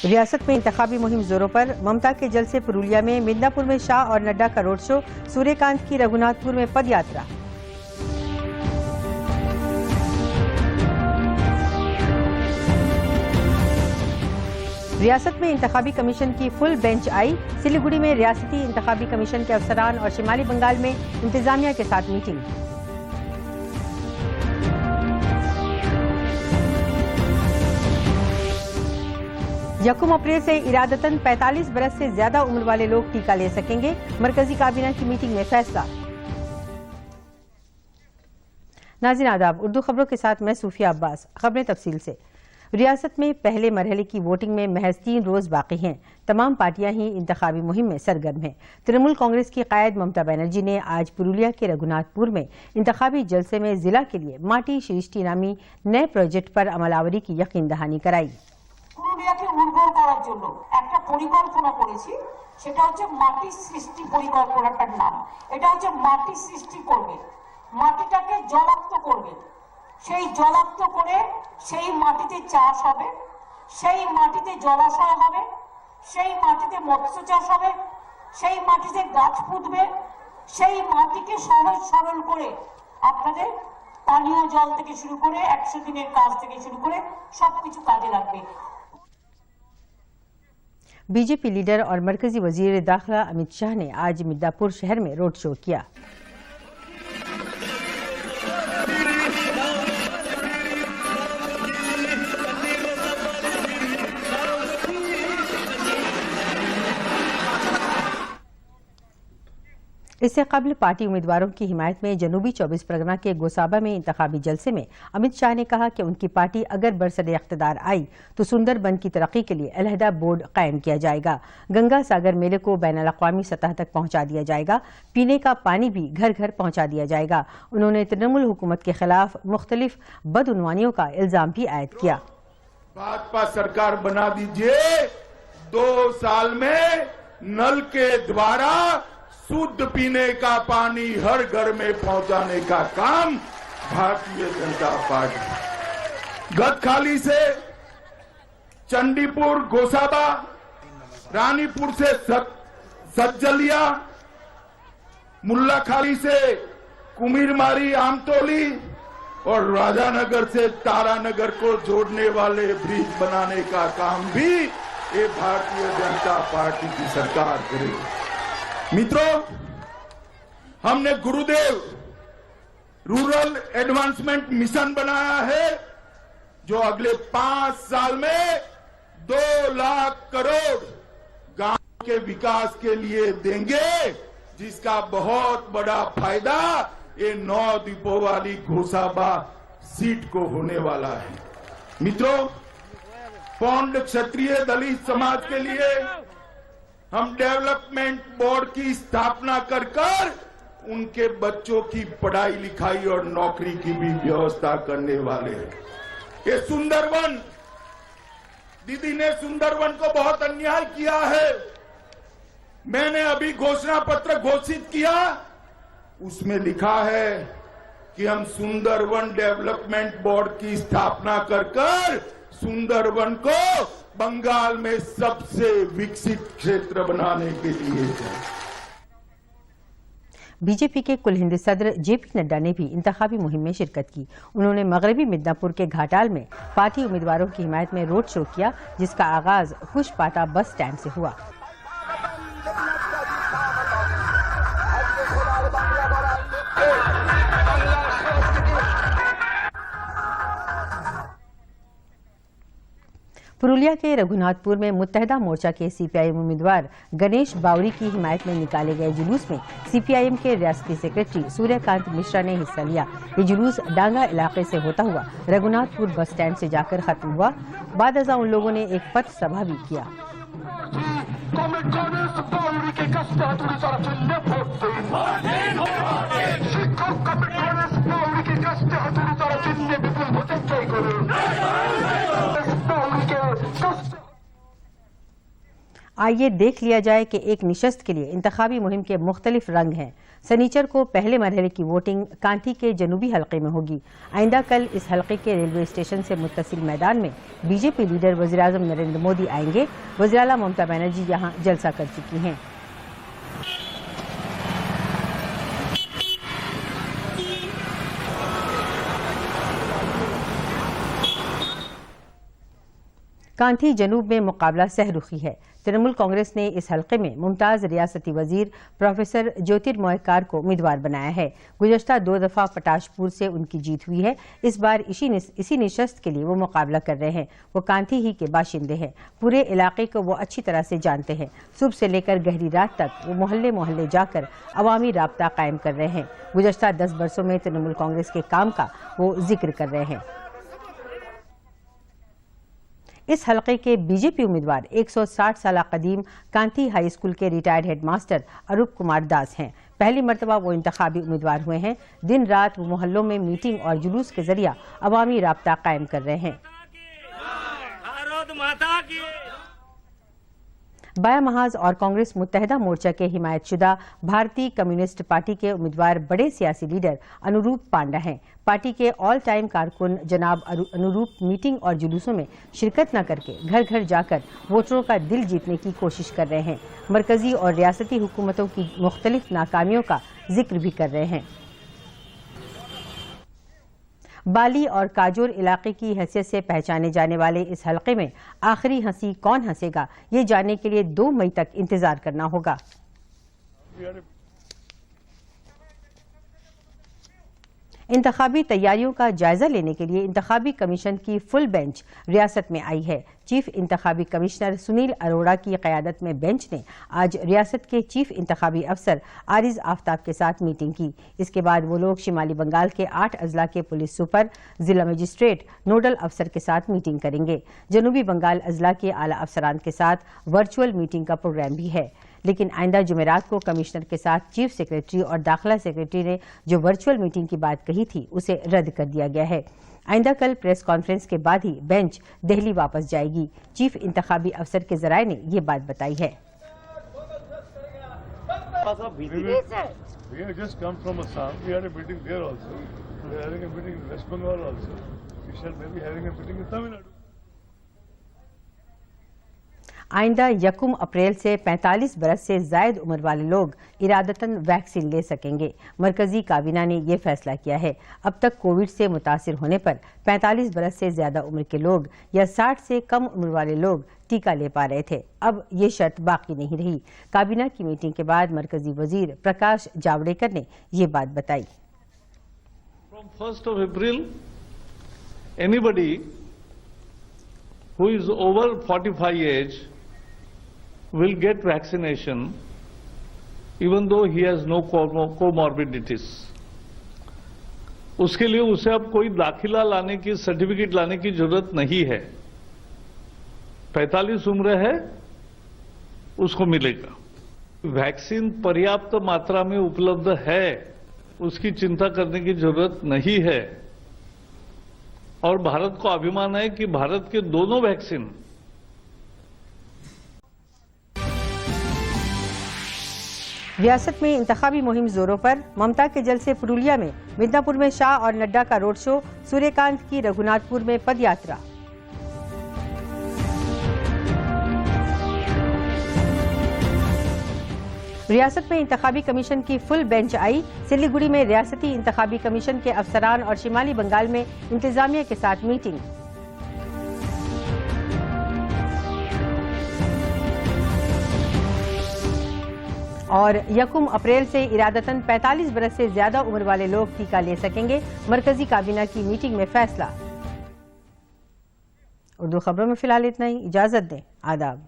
रियासत में इंतखाबी मुहिम जोरों पर। ममता के जलसे पुरुलिया में, मिदनापुर में शाह और नड्डा का रोड शो, सूर्यकांत की रघुनाथपुर में पद यात्रा। रियासत में इंतखाबी कमीशन की फुल बेंच आई। सिलीगुड़ी में रियासती इंतखाबी कमीशन के अफसरान और शिमाली बंगाल में इंतजामिया के साथ मीटिंग। यकम अप्रैल से इरादतन 45 बरस से ज्यादा उम्र वाले लोग टीका ले सकेंगे। मरकजी काबीना की मीटिंग में फैसला। नाज़रीन आदाब, उर्दू खबरों के साथ मैं सूफिया अब्बास। खबरें तफसील से। रियासत में पहले मरहले की वोटिंग में महज 3 रोज बाकी हैं। तमाम पार्टियां ही इंतखाबी मुहिम में सरगर्म हैं। तृणमूल कांग्रेस की कायद ममता बनर्जी ने आज पुरुलिया के रघुनाथपुर में इंतखाबी जलसे में जिला के लिए माटी सृष्टि नामी नए प्रोजेक्ट पर अमलावरी की यकीन दहानी कराई। পুরুলিয়াকে উর্বর করার জন্য একটা পরিকল্পনা করেছি, সেটা হচ্ছে মাটি সৃষ্টি পরিকল্পনাটার নাম। এটা হচ্ছে মাটি সৃষ্টি করবে, মাটিটাকে জলাপ্ত করবে, সেই জলাপ্ত করে সেই মাটিতে চাষ হবে, সেই মাটিতে জলাশয় হবে, সেই মাটিতে মৎস্য চাষ হবে, সেই মাটিতে গাছ পুঁতবে, সেই মাটিকে সহজ সরল করে আপনাদের পানীয় জল থেকে শুরু করে 100 দিনের কাজ থেকে শুরু করে সবকিছু কাজে লাগবে। बीजेपी लीडर और मरकजी वजीर दाखिला अमित शाह ने आज मिदनापुर शहर में रोड शो किया। इससे कबल पार्टी उम्मीदवारों की हिमायत में जनूबी 24 परगना के गोसाबा में इंतखाबी जलसे में अमित शाह ने कहा कि उनकी पार्टी अगर बरसरे इख्तिदार आई तो सुंदरबन की तरक्की के लिए अलहदा बोर्ड कायम किया जाएगा। गंगा सागर मेले को बैनुल-अक़वामी सतह तक पहुंचा दिया जाएगा। पीने का पानी भी घर घर पहुंचा दिया जाएगा। उन्होंने तृणमूल हुकूमत के खिलाफ मुख्तलिफ बदउनवानियों का इल्जाम भी आयद किया। भाजपा सरकार बना दीजिए, 2 साल में नल के द्वारा शुद्ध पीने का पानी हर घर में पहुंचाने का काम भारतीय जनता पार्टी। गदखाली से चंडीपुर गोसाबा, रानीपुर से सज्जलिया, मुल्लाखाली से कुमीरमारी आमतोली और राजानगर से तारानगर को जोड़ने वाले ब्रिज बनाने का काम भी ये भारतीय जनता पार्टी की सरकार करेगी। मित्रों, हमने गुरुदेव रूरल एडवांसमेंट मिशन बनाया है, जो अगले 5 साल में 2 लाख करोड़ गांव के विकास के लिए देंगे, जिसका बहुत बड़ा फायदा ये 9 द्वीपों वाली गोसाबा सीट को होने वाला है। मित्रों, पौंड क्षत्रिय दलित समाज के लिए हम डेवलपमेंट बोर्ड की स्थापना कर उनके बच्चों की पढ़ाई लिखाई और नौकरी की भी व्यवस्था करने वाले हैं। ये सुंदरवन, दीदी ने सुंदरवन को बहुत अन्याय किया है। मैंने अभी घोषणा पत्र घोषित किया, उसमें लिखा है कि हम सुंदरवन डेवलपमेंट बोर्ड की स्थापना कर सुंदरवन को बंगाल में सबसे विकसित क्षेत्र बनाने के लिए है। बीजेपी के कुल हिंद सदर जेपी नड्डा ने भी इंतखाबी मुहिम में शिरकत की। उन्होंने मगरबी मिदनापुर के घाटाल में पार्टी उम्मीदवारों की हिमायत में रोड शो किया, जिसका आगाज खुशपाटा बस स्टैंड से हुआ। पुरुलिया के रघुनाथपुर में मुत्तहदा मोर्चा के सीपीआईएम उम्मीदवार गणेश बावरी की हिमायत में निकाले गए जुलूस में सीपीआईएम के रियासती सेक्रेटरी सूर्यकांत मिश्रा ने हिस्सा लिया। ये जुलूस डांगा इलाके से होता हुआ रघुनाथपुर बस स्टैंड से जाकर खत्म हुआ। बाद अज़ा उन लोगों ने एक पथ सभा भी किया। आइए देख लिया जाए कि एक निशस्त के लिए इंतखाबी मुहिम के मुख्तलिफ रंग हैं। सनीचर को पहले मरहले की वोटिंग कांठी के जनूबी हलके में होगी। आइंदा कल इस हलके के रेलवे स्टेशन से मुत्तसिल मैदान में बीजेपी लीडर वज़ीर-ए-आज़म नरेंद्र मोदी आएंगे। वज़ीर आला ममता बनर्जी यहां जलसा कर चुकी हैं। कांठी जनूब में मुकाबला सहरुखी है। तृणमूल कांग्रेस ने इस हलके में मुमताज रियासती वजीर प्रोफेसर ज्योतिर्मय कार को उम्मीदवार बनाया है। गुज़श्ता 2 दफ़ा पटाशपुर से उनकी जीत हुई है। इस बार इसी निशस्त के लिए वो मुकाबला कर रहे हैं। वो कांठी ही के बाशिंदे हैं। पूरे इलाके को वो अच्छी तरह से जानते हैं। सुबह से लेकर गहरी रात तक वो मोहल्ले मोहल्ले जाकर अवामी राब्ता कायम कर रहे हैं। गुज़श्ता 10 बरसों में तृणमूल कांग्रेस के काम का वो जिक्र कर रहे हैं। इस हलके के बीजेपी उम्मीदवार 160 साल कदीम कांठी हाई स्कूल के रिटायर्ड हेडमास्टर अरूप कुमार दास हैं। पहली मरतबा वो इंतखाबी उम्मीदवार हुए हैं। दिन रात वो मोहल्लों में मीटिंग और जुलूस के जरिए अवामी राब्ता कायम कर रहे हैं। बाया महाज और कांग्रेस मुत्तहिदा मोर्चा के हिमायतशुदा भारतीय कम्युनिस्ट पार्टी के उम्मीदवार बड़े सियासी लीडर अनुरूप पांडा हैं। पार्टी के ऑल टाइम कारकुन जनाब अनुरूप मीटिंग और जुलूसों में शिरकत न करके घर घर जाकर वोटरों का दिल जीतने की कोशिश कर रहे हैं। मरकजी और रियासती हुकूमतों की मुख्तलिफ नाकामियों का जिक्र भी कर रहे हैं। बाली और काजोर इलाके की हैसियत से पहचाने जाने वाले इस हलके में आखिरी हंसी कौन हंसेगा, ये जानने के लिए 2 मई तक इंतजार करना होगा। इंतखाबी तैयारियों का जायजा लेने के लिए इंतखाबी कमीशन की फुल बेंच रियासत में आई है। चीफ इंतखाबी कमिश्नर सुनील अरोड़ा की क़यादत में बेंच ने आज रियासत के चीफ इंतखाबी अफसर आरिज आफ्ताब के साथ मीटिंग की। इसके बाद वो लोग शिमाली बंगाल के 8 अजला के पुलिस सुपर, जिला मजिस्ट्रेट, नोडल अफसर के साथ मीटिंग करेंगे। जनूबी बंगाल अजला के आला अफसरान के साथ वर्चुअल मीटिंग का प्रोग्राम भी है। लेकिन आइंदा जुमेरात को कमिश्नर के साथ चीफ सेक्रेटरी और दाखिला सेक्रेटरी ने जो वर्चुअल मीटिंग की बात कही थी उसे रद्द कर दिया गया है। आइंदा कल प्रेस कॉन्फ्रेंस के बाद ही बेंच दिल्ली वापस जाएगी। चीफ इंतखाबी अफसर के जराये ने ये बात बताई है। आइंदा 1 अप्रैल से 45 बरस से जायद उम्र वाले लोग इरादतन वैक्सीन ले सकेंगे। मरकजी काबीना ने यह फैसला किया है। अब तक कोविड से मुतासिर होने पर 45 बरस से ज्यादा उम्र के लोग या 60 से कम उम्र वाले लोग टीका ले पा रहे थे। अब ये शर्त बाकी नहीं रही। काबीना की मीटिंग के बाद मरकजी वजीर प्रकाश जावड़ेकर ने ये बात बताई। From 1st of April, anybody who is over 45 age will get vaccination even though he has no comorbidities. उसके लिए उसे अब कोई दाखिला लाने की, सर्टिफिकेट लाने की जरूरत नहीं है। 45 उम्र है, उसको मिलेगा। वैक्सीन पर्याप्त मात्रा में उपलब्ध है, उसकी चिंता करने की जरूरत नहीं है। और भारत को अभिमान है कि भारत के दोनों वैक्सीन रियासत में इंतखाबी मुहिम जोरों पर। ममता के जलसे पुरुलिया में, मिदनापुर में शाह और नड्डा का रोड शो, सूर्यकांत की रघुनाथपुर में पद यात्रा। रियासत में इंतखाबी कमीशन की फुल बेंच आई। सिलीगुड़ी में रियासती इंतखाबी कमीशन के अफसरान और शिमाली बंगाल में इंतजामिया के साथ मीटिंग। और 1 अप्रैल से इरादतन 45 बरस से ज्यादा उम्र वाले लोग टीका ले सकेंगे। मरकजी काबीना की मीटिंग में फैसला। उर्दू खबरों में फिलहाल इतना ही। इजाजत दें। आदाब।